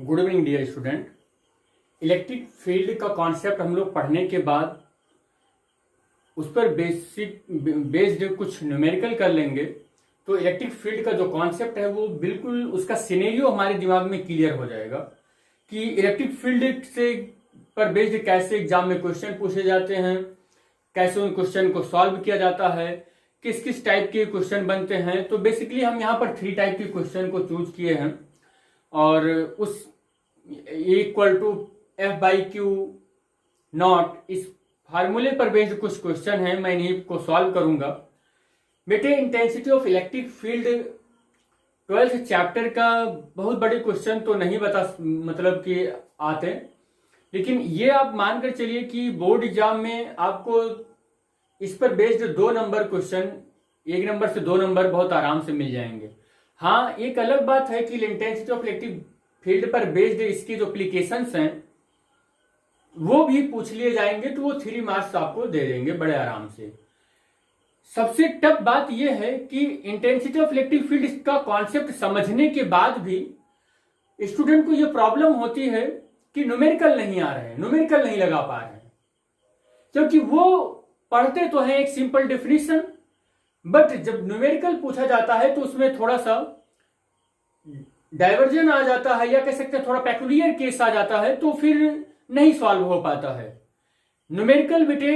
Good evening dear student. Electric field का concept हम लोग पढ़ने के बाद उस पर बेस्ड कुछ न्यूमेरिकल कर लेंगे तो इलेक्ट्रिक फील्ड का जो कॉन्सेप्ट है वो बिल्कुल उसका सिनेरियो हमारे दिमाग में क्लियर हो जाएगा कि इलेक्ट्रिक फील्ड से पर बेस्ड कैसे एग्जाम में क्वेश्चन पूछे जाते हैं, कैसे उन क्वेश्चन को सॉल्व किया जाता है, किस किस टाइप के क्वेश्चन बनते हैं। तो बेसिकली हम यहाँ पर 3 टाइप के क्वेश्चन को चूज किए हैं और उस equal to F by Q naught इस फार्मूले पर बेस्ड कुछ क्वेश्चन है, मैं इन्हीं को सॉल्व करूंगा। बेटे intensity of electric field 12th chapter का बहुत बड़े क्वेश्चन तो नहीं बता मतलब कि आते, लेकिन ये आप मानकर चलिए कि बोर्ड एग्जाम में आपको इस पर बेस्ड 2 नंबर क्वेश्चन 1 नंबर से 2 नंबर बहुत आराम से मिल जाएंगे। हाँ, एक अलग बात है कि इंटेंसिटी ऑफ इलेक्ट्रिक फील्ड पर बेस्ड इसकी जो एप्लीकेशंस हैं वो भी पूछ लिए जाएंगे तो वो 3 मार्क्स आपको दे देंगे बड़े आराम से। सबसे टफ बात यह है कि इंटेंसिटी ऑफ इलेक्ट्रिक फील्ड का कॉन्सेप्ट समझने के बाद भी स्टूडेंट को यह प्रॉब्लम होती है कि न्यूमेरिकल नहीं आ रहे हैं, न्यूमेरिकल नहीं लगा पा रहे हैं, क्योंकि वो पढ़ते तो हैं एक सिंपल डेफिनेशन, बट जब न्यूमेरिकल पूछा जाता है तो उसमें थोड़ा सा डाइवर्जन आ जाता है या कह सकते हैं थोड़ा पेकुलियर केस आ जाता है तो फिर नहीं सॉल्व हो पाता है। न्यूमेरिकल बेटे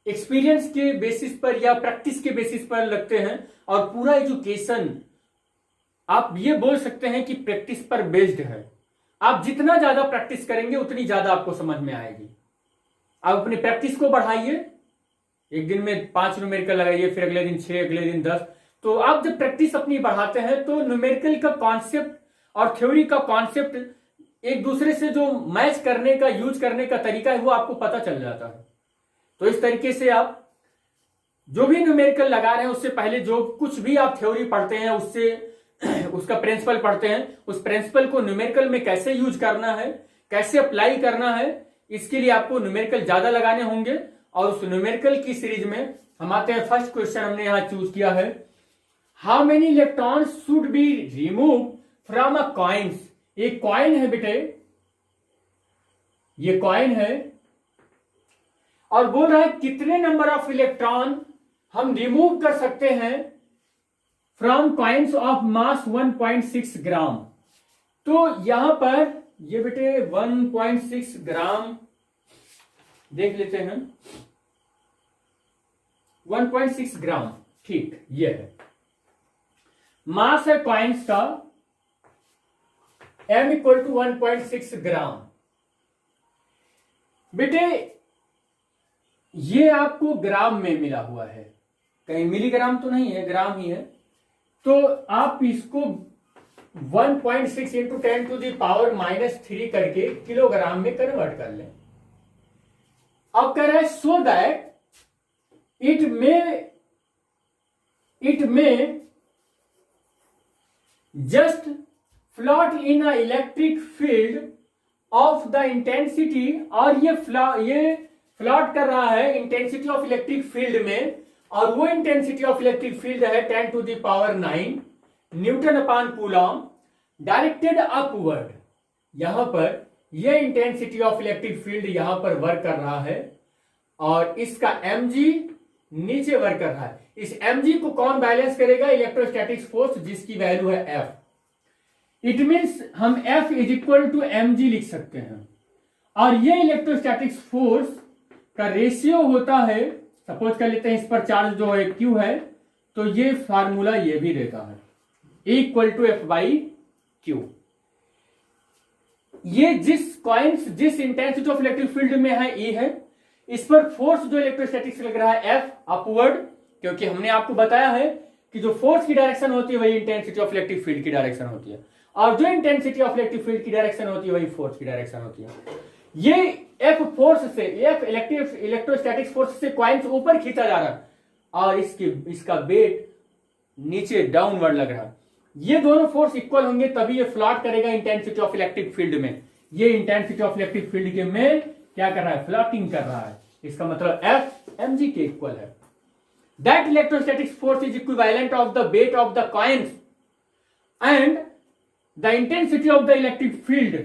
एक्सपीरियंस के बेसिस पर या प्रैक्टिस के बेसिस पर लगते हैं और पूरा एजुकेशन आप ये बोल सकते हैं कि प्रैक्टिस पर बेस्ड है। आप जितना ज्यादा प्रैक्टिस करेंगे उतनी ज्यादा आपको समझ में आएगी। आप अपनी प्रैक्टिस को बढ़ाइए, एक दिन में 5 न्यूमेरिकल लगाइए, फिर अगले दिन 6, अगले दिन 10। तो आप जब प्रैक्टिस अपनी बढ़ाते हैं तो न्यूमेरिकल का कॉन्सेप्ट और थ्योरी का कॉन्सेप्ट एक दूसरे से जो मैच करने का यूज करने का तरीका है वो आपको पता चल जाता है। तो इस तरीके से आप जो भी न्यूमेरिकल लगा रहे हैं उससे पहले जो कुछ भी आप थ्योरी पढ़ते हैं उससे उसका प्रिंसिपल पढ़ते हैं, उस प्रिंसिपल को न्यूमेरिकल में कैसे यूज करना है, कैसे अप्लाई करना है, इसके लिए आपको न्यूमेरिकल ज्यादा लगाने होंगे। और उस न्यूमेरिकल की सीरीज में हम आते हैं, फर्स्ट क्वेश्चन हमने यहां चूज किया है, how many electrons should be remove from a coins. एक कॉइन है बेटे, ये कॉइन है और बोल रहा है कितने नंबर ऑफ इलेक्ट्रॉन हम रिमूव कर सकते हैं फ्रॉम कॉइन्स ऑफ मास 1.6 ग्राम। तो यहां पर ये बेटे 1.6 ग्राम देख लेते हैं, 1.6 ग्राम, ठीक, ये है मास है कॉइन्स का, m इक्वल टू 1.6 ग्राम। बेटे ये आपको ग्राम में मिला हुआ है, कहीं मिलीग्राम तो नहीं है, ग्राम ही है। तो आप इसको 1.6 इंटू 10 टू द पावर -3 करके किलोग्राम में कन्वर्ट कर लें। अब कह रहा है so that it may just float in a electric field of the intensity, और ये फ्लॉट कर रहा है इंटेंसिटी ऑफ इलेक्ट्रिक फील्ड में, और वो इंटेंसिटी ऑफ इलेक्ट्रिक फील्ड है 10 to the power 9 newton upon coulomb directed upward. यहां पर ये इंटेंसिटी ऑफ इलेक्ट्रिक फील्ड यहां पर वर्क कर रहा है और इसका mg नीचे वर्क कर रहा है। इस mg को कौन बैलेंस करेगा? इलेक्ट्रोस्टैटिक्स फोर्स, जिसकी वैल्यू है F। इट मीन्स हम F is equal to mg लिख सकते हैं और ये इलेक्ट्रोस्टैटिक्स फोर्स का रेशियो होता है, सपोज कर लेते हैं इस पर चार्ज जो है Q है, तो ये फार्मूला ये भी रहता है E equal to F by Q। ये जिस इंटेंसिटी ऑफ इलेक्ट्रिक फील्ड में है E है, इस पर फोर्स जो इलेक्ट्रोस्टैटिक्स लग रहा है F अपवर्ड, क्योंकि हमने आपको बताया है कि जो फोर्स की डायरेक्शन होती है वही इंटेंसिटी ऑफ इलेक्ट्रिक फील्ड की डायरेक्शन होती है, और जो इंटेंसिटी ऑफ इलेक्ट्रिक फील्ड की डायरेक्शन होती है वही फोर्स की डायरेक्शन होती है। ये F फोर्स से, F इलेक्ट्रोस्टैटिक्स फोर्स से कॉइन्स ऊपर खींचा जा रहा है और इसका वेट नीचे डाउनवर्ड लग रहा है। ये दोनों फोर्स इक्वल होंगे तभी ये फ्लॉट करेगा इंटेंसिटी ऑफ इलेक्ट्रिक फील्ड में। ये इंटेंसिटी ऑफ इलेक्ट्रिक फील्ड के में क्या कर रहा है? फ्लॉटिंग कर रहा है। इसका मतलब F mg के इक्वल है। That electrostatic force is equivalent of the weight of the coins and the intensity of the electric field,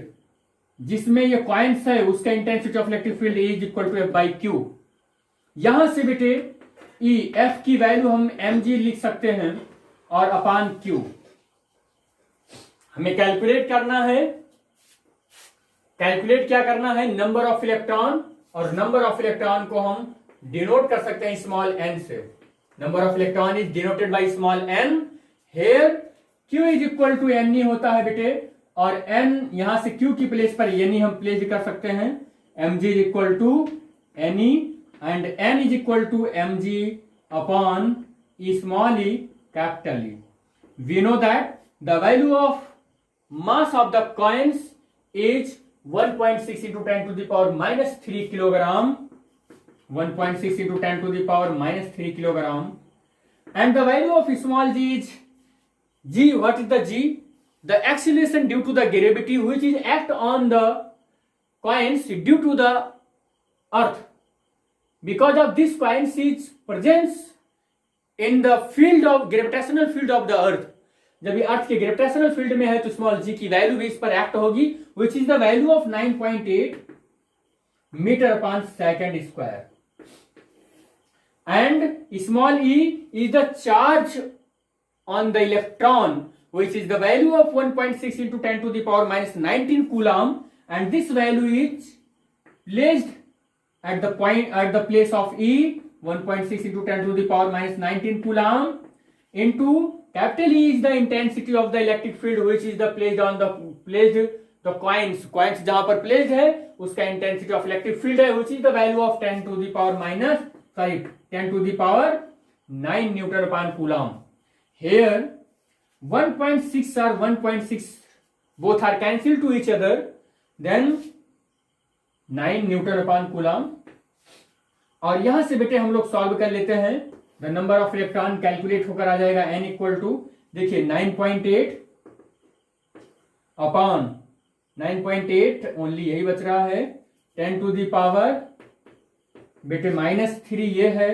जिसमें ये कॉइन्स है उसका intensity of electric field is equal to F by Q. यहां से बेटे E F की value हम M G लिख सकते हैं और अपान क्यू। हमें कैलकुलेट करना है, कैलकुलेट क्या करना है, नंबर ऑफ इलेक्ट्रॉन, और नंबर ऑफ इलेक्ट्रॉन को हम डिनोट कर सकते हैं स्मॉल एन से। Number of electron is denoted by small N. Here Q is equal to N E होता है बेटे, और एन यहां से क्यू की प्लेस पर एन ई हम प्लेस कर सकते हैं। M G is equal to N E and N is equal to M G upon E small E capital E. We know that the value of mass of the coins is 1.6 into 10 to the power minus 3 kilogram, 1.6 into 10 to the power minus 3 kilogram, and the value of small g is g. What is the g? The acceleration due to the gravity which is act on the coins due to the earth. Because of this coins is presence in the field of gravitational field of the earth. जब ये अर्थ के gravitational field में है तो small जी की value भी इस पर एक्ट होगी, which is the value of 9.8 metre upon second square. And small E is the charge on the electron which is the value of 1.6 into 10 to the power minus 19 coulomb, and this value is placed at the point at the place of E 1.6 into 10 to the power minus 19 coulomb into capital E is the intensity of the electric field which is the placed on the coins जहां पर placed है उसका intensity of electric field है which is the value of 10 to the power minus 10 to the power 9 Newton upon coulomb. Here 1.6 or 1.6 both are cancelled to each other, then 9 newton upon coulomb. और यहां से बेटे हम लोग solve कर लेते हैं। The number of electron calculate होकर आ जाएगा n इक्वल टू, देखिए 9.8 अपॉन 9.8 ओनली यही बच रहा है, 10 टू द पावर बेटे माइनस 3 ये है,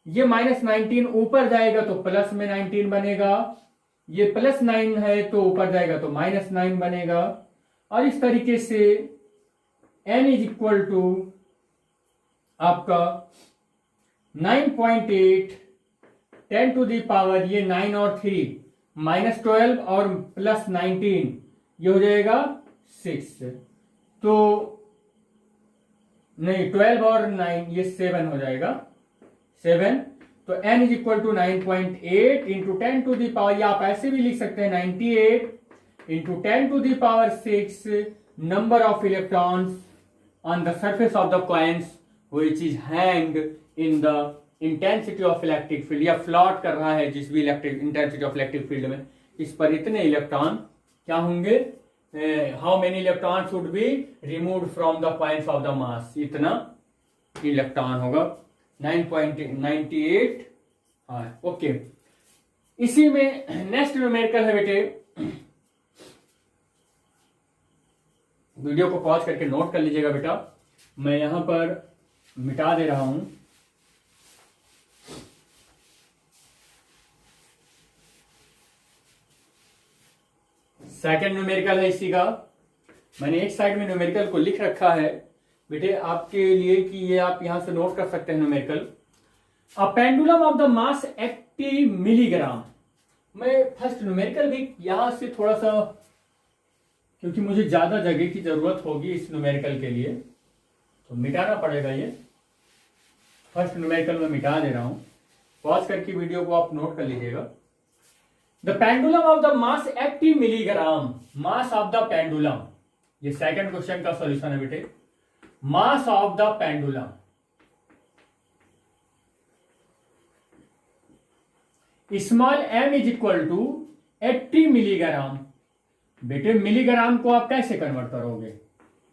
ये माइनस 19 ऊपर जाएगा तो प्लस में 19 बनेगा, ये प्लस 9 है तो ऊपर जाएगा तो माइनस 9 बनेगा। और इस तरीके से n इज इक्वल टू आपका 9.8 10 टू दी पावर ये 9 और 3 माइनस 12 और प्लस 19 ये हो जाएगा 6, तो नहीं 12 और 9 ये 7 हो जाएगा 7। तो n is equal to 9.8 into 10 to the power, या आप ऐसे भी लिख सकते हैं 98 into 10 to the power 6 number of electrons on the surface of the coins which is hanged in the intensity of electric field, या फ्लॉट कर रहा है जिस भी electric intensity of electric field में, इस पर इतने इलेक्ट्रॉन क्या होंगे, how many electron should be removed from the points of the मास, इतना इलेक्ट्रॉन होगा 9.98। हाँ ओके, इसी में नेक्स्ट न्यूमेरिकल है बेटे, वीडियो को पॉज करके नोट कर लीजिएगा बेटा, मैं यहां पर मिटा दे रहा हूं। सेकंड न्यूमेरिकल है इसी का, मैंने एक साइड में न्यूमेरिकल को लिख रखा है बेटे आपके लिए कि ये आप यहां से नोट कर सकते हैं numerical. A pendulum of the mass 80 milligram. मैं फर्स्ट न्यूमेरिकल भी यहां से थोड़ा सा, क्योंकि मुझे ज्यादा जगह की जरूरत होगी इस न्यूमेरिकल के लिए तो मिटाना पड़ेगा, ये फर्स्ट न्यूमेरिकल में मिटा दे रहा हूं, पॉज करके वीडियो को आप नोट कर लीजिएगा। The pendulum of the mass 80 milligram, mass of the pendulum, ये सेकंड क्वेश्चन का सॉल्यूशन है बेटे। Mass of the pendulum small m is equal to 80 milligram. बेटे मिलीग्राम को आप कैसे कन्वर्ट करोगे,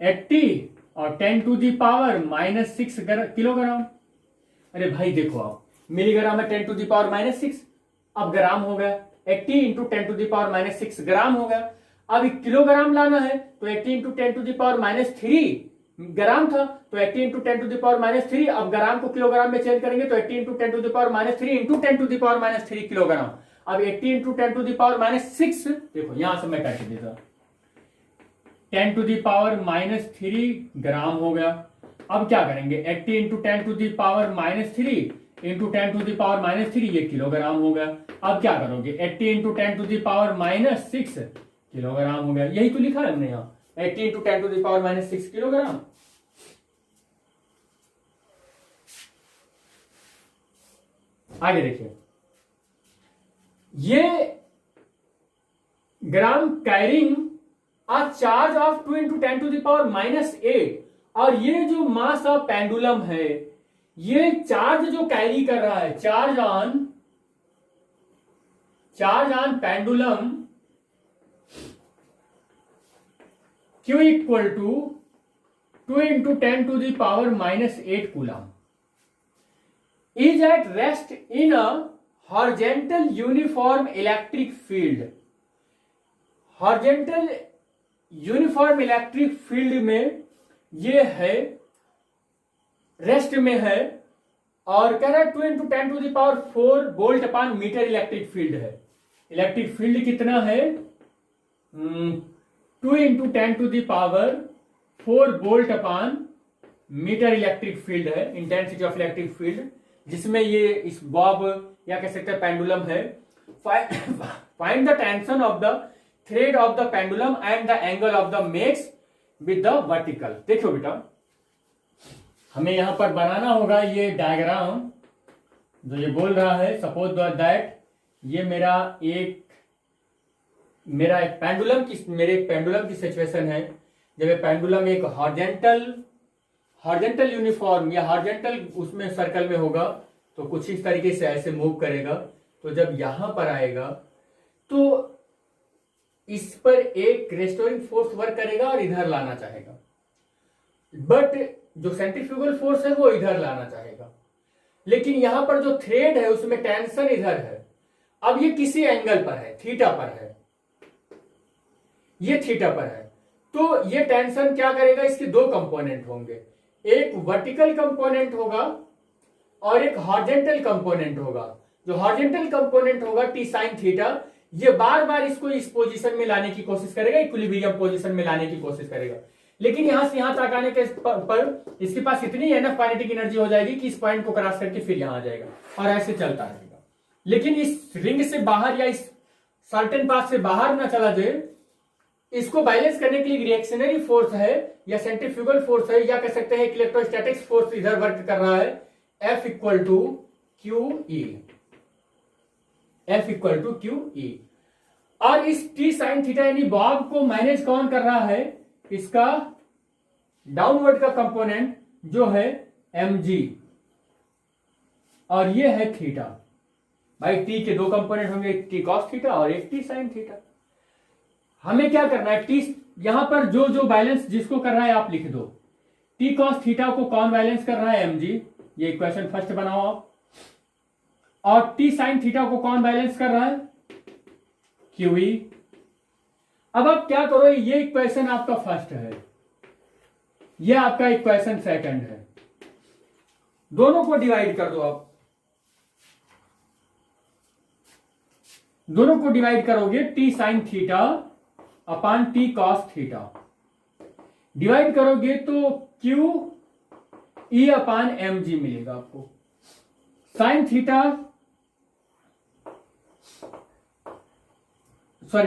80 और 10 to the power minus 6 kilogram. अरे भाई देखो आप, मिलीग्राम में 10 टू दी पावर माइनस 6, अब ग्राम हो गया, 80 into 10 to the power minus 6 gram हो गया। अब किलोग्राम लाना है तो 80 into 10 to the power minus 3 gram था, तो 80 into 10 to the power minus 3, अब ग्राम को किलोग्राम में चेंज करेंगे तो 80 into 10 to the power minus 3 into 10 to the power minus 3 kilogram. अब 80 इंटू 10 टू द पावर -6, देखो यहां से मैं करके देता, 10 टू द पावर -3 ग्राम हो गया। अब क्या करेंगे, 80 into 10 to the power -3 into 10 to the power -3, ये किलोग्राम हो गया। अब क्या करोगे, 80 into 10 to the power -6 kilogram हो गया। यही तो लिखा है हमने यहाँ, 80 into 10 to the power -6 kilogram. आगे देखिए, ये gram carrying a charge of 2 into 10 to the power -8, और ये जो मास ऑफ पेंडुलम है, ये चार्ज जो कैरी कर रहा है, charge on pendulum Q equal to 2 into 10 to the power -8 coulomb is at rest in a horizontal uniform electric field। horizontal uniform electric field में ये है, रेस्ट में है, और कह रहा है 2 into 10 to the power 4 volt upon metre electric field है। इलेक्ट्रिक फील्ड कितना है, 2 into 10 to the power 4 volt upon metre electric field है, इंटेंसिटी ऑफ इलेक्ट्रिक फील्ड, जिसमें ये इस बॉब या कह सकते हैं पेंडुलम है। Find the tension of the thread of the pendulum and the angle of the makes with the vertical. देखो बेटा, हमें यहां पर बनाना होगा ये डायग्राम जो ये बोल रहा है। सपोज दैट ये मेरा एक पेंडुलम की सिचुएशन है। जब ये पेंडुलम एक हॉरिजॉन्टल यूनिफॉर्म या हॉरिजॉन्टल उसमें सर्कल में होगा तो कुछ इस तरीके से ऐसे मूव करेगा। तो जब यहां पर आएगा तो इस पर एक रेस्टोरिंग फोर्स वर्क करेगा और इधर लाना चाहेगा, बट जो सेंट्रीफ्यूगल फोर्स है वो इधर लाना चाहेगा। लेकिन यहां पर जो थ्रेड है उसमें टेंशन इधर है। अब ये किसी एंगल पर है, थीटा पर है, ये थीटा पर है। तो ये टेंशन क्या करेगा, इसके दो कंपोनेंट होंगे, एक वर्टिकल कंपोनेंट होगा और एक हॉरिजॉन्टल कंपोनेंट होगा। जो हॉरिजॉन्टल कंपोनेंट होगा टी साइन थीटा, ये बार बार इसको इस पोजीशन में लाने की कोशिश करेगा, इक्विलिब्रियम पोजीशन में लाने की कोशिश करेगा। लेकिन यहां से यहां तक आने के पर इसके पास इतनी एनफ काइनेटिक एनर्जी हो जाएगी कि इस पॉइंट को क्रॉस करके फिर यहां आ जाएगा और ऐसे चलता रहेगा। लेकिन इस रिंग से बाहर या इस सर्टेन पाथ से बाहर ना चला जाए, इसको बैलेंस करने के लिए रिएक्शनरी फोर्स है या सेंट्रीफ्यूगल फोर्स है या कह सकते हैं इलेक्ट्रोस्टैटिक्स फोर्स इधर वर्क कर रहा है। F equal to QE, F equal to QE। और इस टी साइन थीटा यानी बॉब को मैनेज कौन कर रहा है, इसका डाउनवर्ड का कंपोनेंट जो है mg, और ये है थीटा। भाई टी के दो कंपोनेंट होंगे, एक टी कॉस थीटा और एक टी साइन थीटा। हमें क्या करना है, टी यहां पर जो जो बैलेंस जिसको कर रहा है आप लिख दो। टी कॉस थीटा को कौन बैलेंस कर रहा है, mg, ये इक्वेशन फर्स्ट बनाओ आप। और टी साइन थीटा को कौन बैलेंस कर रहा है, QE। अब आप क्या करो, ये इक्वेशन आपका फर्स्ट है, ये आपका इक्वेशन सेकंड है, दोनों को डिवाइड कर दो आप। दोनों को डिवाइड करोगे T sine theta upon T cos theta, divide करोगे तो QE अपान mg मिलेगा आपको। Sine theta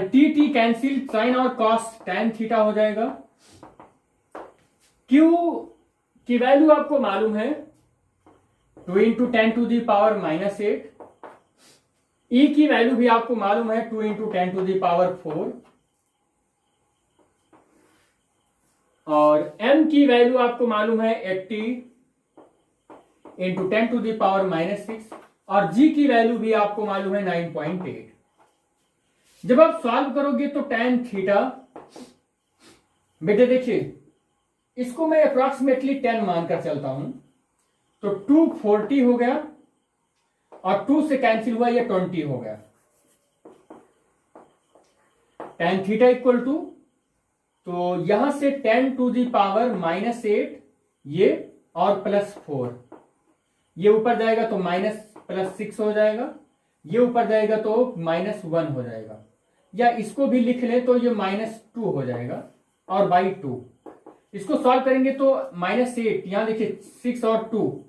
T cancel, sine और कॉस टैन थीटा हो जाएगा। Q की वैल्यू आपको मालूम है 2 into 10 to the power -8। E की वैल्यू भी आपको मालूम है 2 इंटू 10 टू दी पावर 4। और M की वैल्यू आपको मालूम है 80 इंटू 10 टू दी पावर -6। और G की वैल्यू भी आपको मालूम है 9.8। जब आप सॉल्व करोगे तो tan थीटा, बेटे देखिए इसको मैं अप्रोक्सीमेटली 10 मानकर चलता हूं, तो 240 हो गया और 2 से कैंसिल हुआ, ये 20 हो गया। tan थीटा इक्वल टू, तो यहां से 10 टू दी पावर -8 ये और +4, ये ऊपर जाएगा तो -+6 हो जाएगा। ये ऊपर जाएगा तो -1 हो जाएगा, या इसको भी लिख लें तो ये -2 हो जाएगा और बाई 2। इसको सॉल्व करेंगे तो -8, यहां देखिए 6 और 2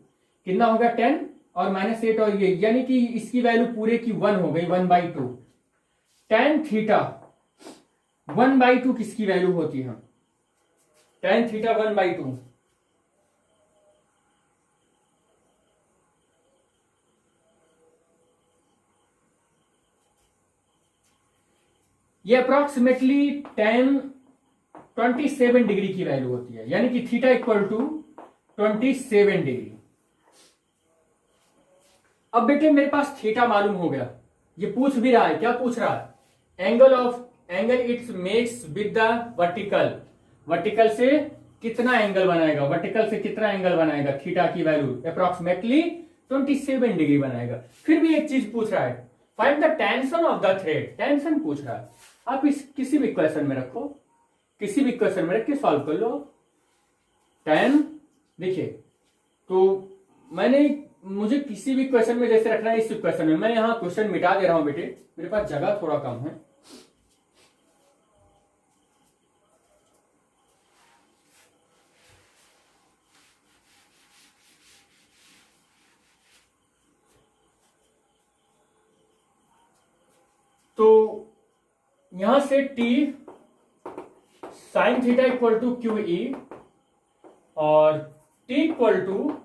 कितना होगा 10 और -8 और ये, यानी कि इसकी वैल्यू पूरे की 1 हो गई, 1/2। tan थीटा 1/2 किसकी वैल्यू होती है? tan थीटा 1/2 ये अप्रोक्सीमेटली tan 27 डिग्री की वैल्यू होती है, यानी कि थीटा इक्वल टू 27 डिग्री। अब बेटे मेरे पास थीटा मालूम हो गया, ये पूछ भी रहा है, क्या पूछ रहा है? Angle it's makes with the vertical, vertical से कितना एंगल बनाएगा, वर्टिकल से कितना एंगल बनाएगा, थीटा की वैल्यू अप्रोक्सीमेटली 27 डिग्री बनाएगा। फिर भी एक चीज पूछ रहा है, find the tension of the thread, tension पूछ रहा है। आप इस किसी भी इक्वेशन में रखो, किसी भी इक्वेशन में रख के सॉल्व कर लो। tan देखिए, तो मुझे किसी भी क्वेश्चन में जैसे रखना है, इस क्वेश्चन में मैं यहां क्वेश्चन मिटा दे रहा हूं बेटे, मेरे पास जगह थोड़ा कम है। तो यहां से t sine theta equal to Q E और t equal to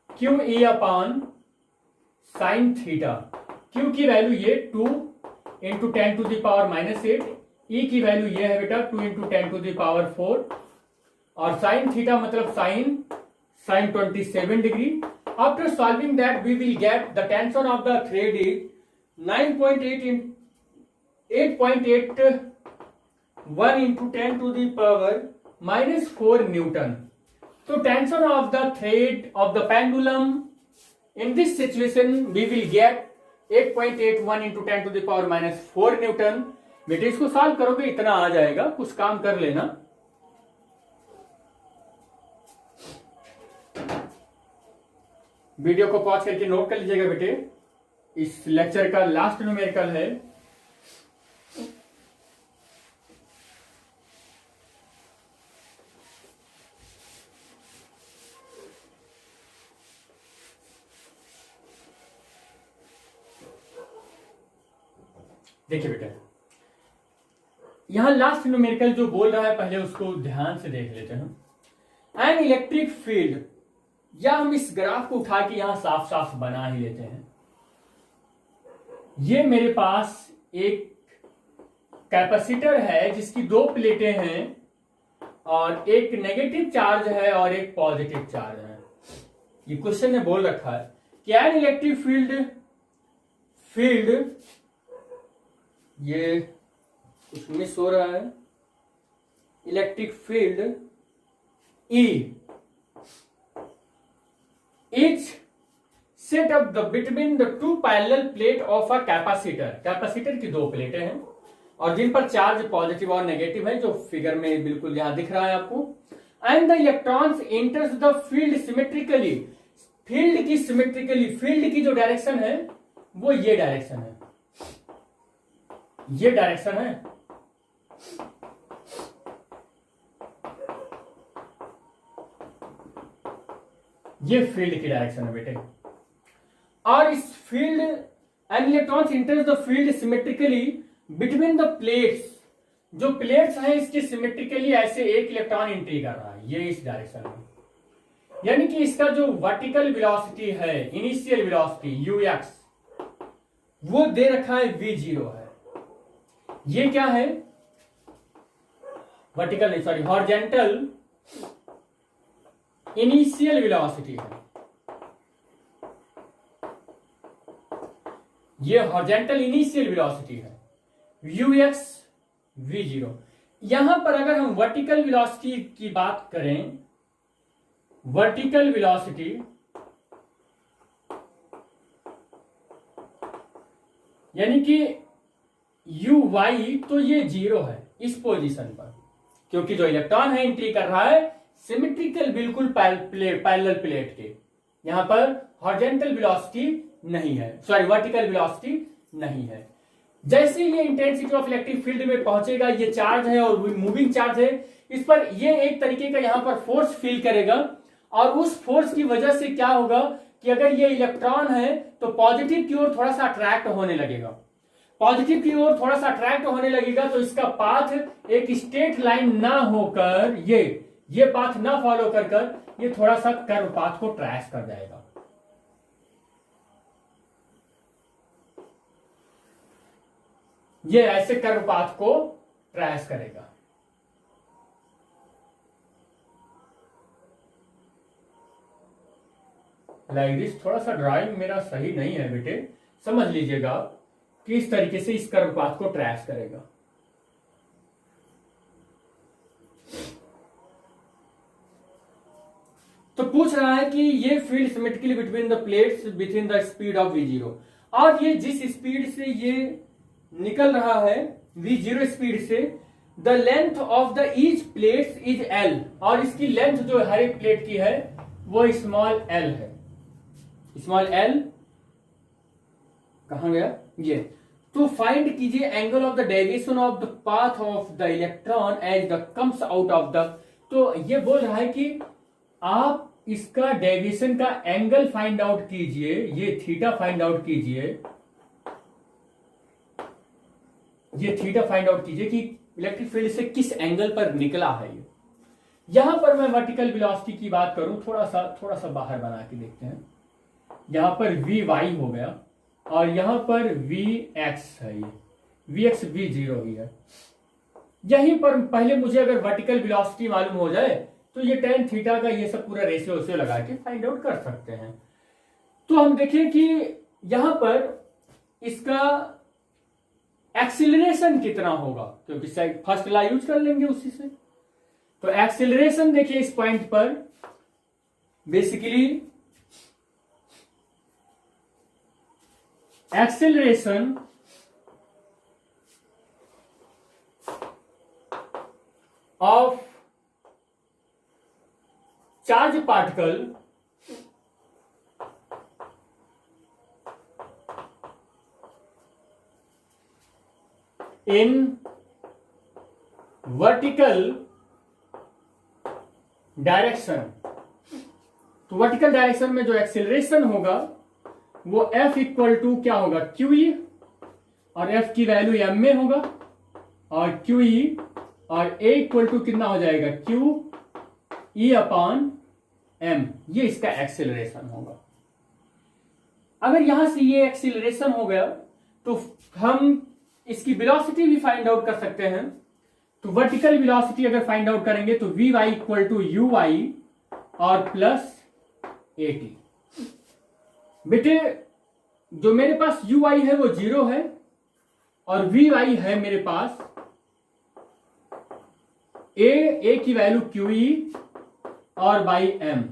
Q E upon sine theta. Q की वैल्यू ये 2 into 10 to the power -8, E की वैल्यू ये है बेटा 2 इंटू 10 टू द पावर 4, और साइन थीटा मतलब sine 27 degree. After solving that we will get the tension of the thread is 8.81 into 10 to the power -4 newton. So tension of the thread of the pendulum in this situation we will get 8.81 into 10 to the power -4 Newton. बेटे इसको solve करोगे इतना आ जाएगा, कुछ काम कर लेना। Video को पॉज करके नोट कर लीजिएगा बेटे, इस लेक्चर का लास्ट न्यूमेरिकल है। देखिए बेटा, यहां लास्ट न्यूमेरिकल जो बोल रहा है पहले उसको ध्यान से देख लेते हैं। एन इलेक्ट्रिक फील्ड, या हम इस ग्राफ को उठा के यहां साफ साफ बना ही लेते हैं। ये मेरे पास एक कैपेसिटर है जिसकी 2 प्लेटें हैं और एक नेगेटिव चार्ज है और एक पॉजिटिव चार्ज है। ये क्वेश्चन ने बोल रखा है कि एन इलेक्ट्रिक फील्ड ये कुछ मिस हो रहा है, electric field E is set up the between the 2 parallel plate of a capacitor. Capacitor की 2 प्लेटें हैं और जिन पर चार्ज पॉजिटिव और नेगेटिव है, जो फिगर में बिल्कुल यहां दिख रहा है आपको। And the electrons enters the field symmetrically, field की सिमेट्रिकली, फील्ड की जो डायरेक्शन है वो ये डायरेक्शन है, ये डायरेक्शन है। ये फील्ड की डायरेक्शन है बेटे, और इस field and electrons enters the field symmetrically between the plates. जो प्लेट्स हैं इसकी सिमेट्रिकली ऐसे एक इलेक्ट्रॉन एंट्री कर रहा है, ये इस डायरेक्शन में, यानी कि इसका जो वर्टिकल वेलोसिटी है, इनिशियल वेलोसिटी ux, वो दे रखा है v0 है। ये क्या है? वर्टिकल नहीं, सॉरी, हॉरिजॉन्टल इनिशियल वेलोसिटी है। ये हॉरिजॉन्टल इनिशियल वेलोसिटी है, ux v0। यहां पर अगर हम वर्टिकल वेलोसिटी की बात करें, वर्टिकल वेलोसिटी यानी कि uy, तो ये 0 है इस पोजीशन पर, क्योंकि जो इलेक्ट्रॉन है एंट्री कर रहा है सिमेट्रिकल बिल्कुल पैरेलल प्लेट के। यहां पर हॉरिजॉन्टल वेलोसिटी नहीं है, सॉरी वर्टिकल वेलोसिटी नहीं है। जैसे ये इंटेंसिटी ऑफ इलेक्ट्रिक फील्ड में पहुंचेगा, ये चार्ज है और मूविंग चार्ज है, इस पर ये एक तरीके का यहां पर फोर्स फील करेगा, और उस फोर्स की वजह से क्या होगा कि अगर ये इलेक्ट्रॉन है तो पॉजिटिव की ओर थोड़ा सा अट्रैक्ट होने लगेगा, पॉजिटिव की ओर थोड़ा सा अट्रैक्ट होने लगेगा, तो इसका पाथ एक स्ट्रेट लाइन ना होकर ये पाथ ना फॉलो कर ये थोड़ा सा कर्व पाथ को ट्रेस कर जाएगा। ये ऐसे कर्व पाथ को ट्रेस करेगा। Like this. थोड़ा सा ड्राइंग मेरा सही नहीं है बेटे, समझ लीजिएगा कि इस तरीके से इस कर्व पाथ को ट्रेस करेगा। तो पूछ रहा है कि ये field symmetrically between the plates with in the speed of v0, और ये जिस स्पीड से ये निकल रहा है v0 स्पीड से, the length of the each plates is l, और इसकी लेंथ जो हर एक प्लेट की है वो स्मॉल l है। स्मॉल l कहां गया ये। तो फाइंड कीजिए angle of the deviation of the path of the electron as the comes out of the. तो ये बोल रहा है कि आप इसका डेविएशन का एंगल फाइंड आउट कीजिए, ये थीटा फाइंड आउट कीजिए, ये थीटा फाइंड आउट कीजिए कि इलेक्ट्रिक फील्ड से किस एंगल पर निकला है ये। यहां पर मैं वर्टिकल वेलोसिटी की बात करूं, थोड़ा सा बाहर बना के देखते हैं। यहां पर वी वाई हो गया और यहां पर वी एक्स है, ये वी एक्स वी जीरो ही है। यहीं पर पहले मुझे अगर वर्टिकल वेलोसिटी मालूम हो जाए तो ये टेन थीटा का ये सब पूरा रेशियो से लगा के फाइंड आउट कर सकते हैं। तो हम देखें कि यहां पर इसका एक्सीलरेशन कितना होगा, क्योंकि फर्स्ट ला यूज कर लेंगे उसी से। तो एक्सीलरेशन देखिए इस पॉइंट पर basically acceleration of charge particle in vertical direction. तो वर्टिकल डायरेक्शन में जो एक्सेलरेशन होगा वो F इक्वल टू क्या होगा, QE, और F की वैल्यू m में होगा, और QE और A इक्वल टू कितना हो जाएगा, QE अपॉन m। ये इसका एक्सेलरेशन होगा। अगर यहां से ये एक्सेलरेशन हो गया तो हम इसकी वेलोसिटी भी फाइंड आउट कर सकते हैं। तो वर्टिकल वेलोसिटी अगर फाइंड आउट करेंगे तो V Y equal to U Y और प्लस AT। बेटे जो मेरे पास यू वाई है वो 0 है और वी वाई है मेरे पास A की वैल्यू QE और बाई M।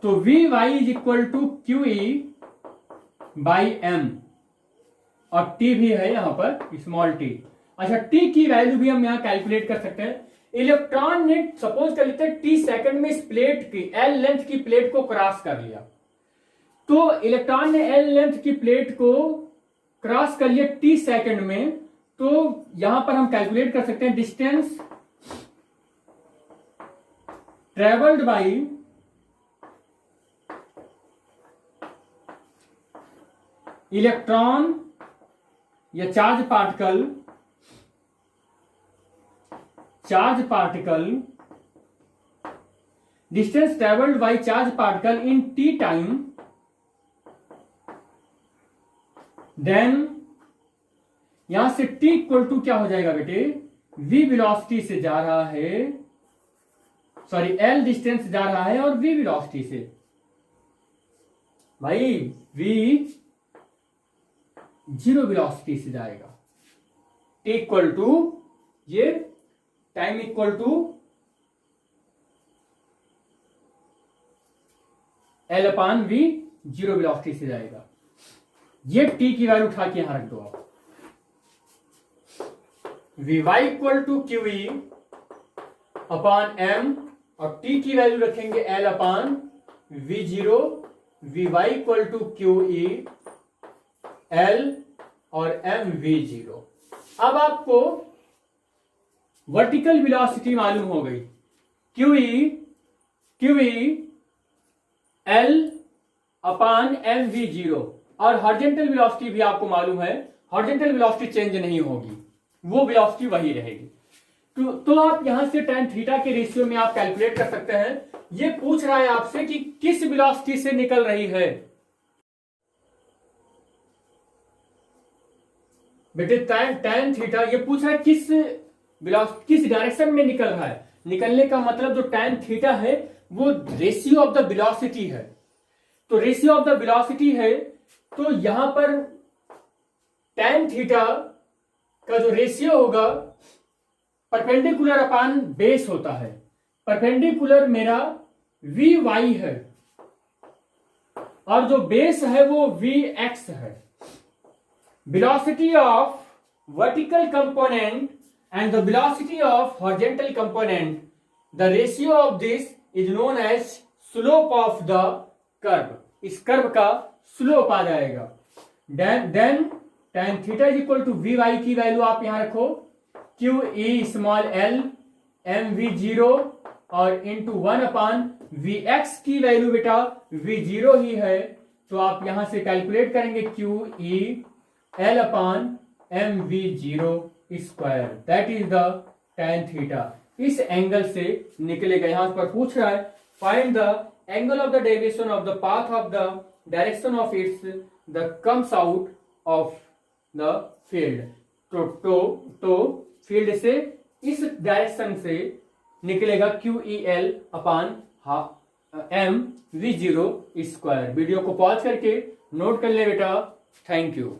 तो V Y is equal to QE by M, और T भी है यहां पर स्मॉल t। अच्छा, T की वैल्यू भी हम यहां कैलकुलेट कर सकते हैं। इलेक्ट्रॉन ने सपोज कर लेते हैं T सेकंड में इस प्लेट की L लेंथ की प्लेट को क्रॉस कर लिया। तो इलेक्ट्रॉन ने L लेंथ की प्लेट को क्रॉस कर लिया T सेकंड में, तो यहां पर हम कैलकुलेट कर सकते हैं डिस्टेंस ट्रेवल्ड बाई इलेक्ट्रॉन या charge particle distance travelled by charge particle in T time, then यहां से T इक्वल टू क्या हो जाएगा बेटे, V वेलोसिटी से जा रहा है, सॉरी L डिस्टेंस जा रहा है और V वेलोसिटी से, भाई V 0 वेलोसिटी से जाएगा। T इक्वल टू ये time equal to L upon V 0 velocity से जाएगा। ये T की वैल्यू उठा के यहां रख दो आप। Vy equal to QE upon M, और T की वैल्यू रखेंगे L upon V0 Vy equal to QE L और mv0। अब आपको वर्टिकल वेलोसिटी मालूम हो गई, QE L अपान mv0, और हॉरिजॉन्टल वेलोसिटी भी आपको मालूम है, हॉरिजॉन्टल वेलोसिटी चेंज नहीं होगी, वो वेलोसिटी वही रहेगी। तो आप यहां से tan थीटा के रेशियो में आप कैलकुलेट कर सकते हैं। ये पूछ रहा है आपसे कि किस वेलोसिटी से निकल रही है बेटे, tan थीटा ये पूछ रहा है किस डायरेक्शन में निकल रहा है। निकलने का मतलब जो tan थीटा है वो रेशियो ऑफ द वेलोसिटी है, तो रेशियो ऑफ द वेलोसिटी है, तो यहां पर tan थीटा का जो रेशियो होगा परपेंडिकुलर अपान बेस होता है। परपेंडिकुलर मेरा Vy है और जो बेस है वो Vx है। Velocity of vertical component and the velocity of horizontal component, the ratio of this is known as slope of the curve। इस कर्व का स्लोप आ जाएगा। then tan theta is equal to Vy की value आप यहां रखो, QE small l mv0 और into 1 अपान Vx की value बेटा V0 ही है, तो आप यहां से कैलकुलेट करेंगे QE L upon mv0 square, that is the tan theta. इस एंगल से निकलेगा। यहां पर पूछ रहा है find the angle of the deviation of the path of the direction of its the comes out of the field. तो field से इस डायरेक्शन से निकलेगा QEL अपान mv0 स्क्वायर। वीडियो को पॉज करके नोट कर ले बेटा। Thank you.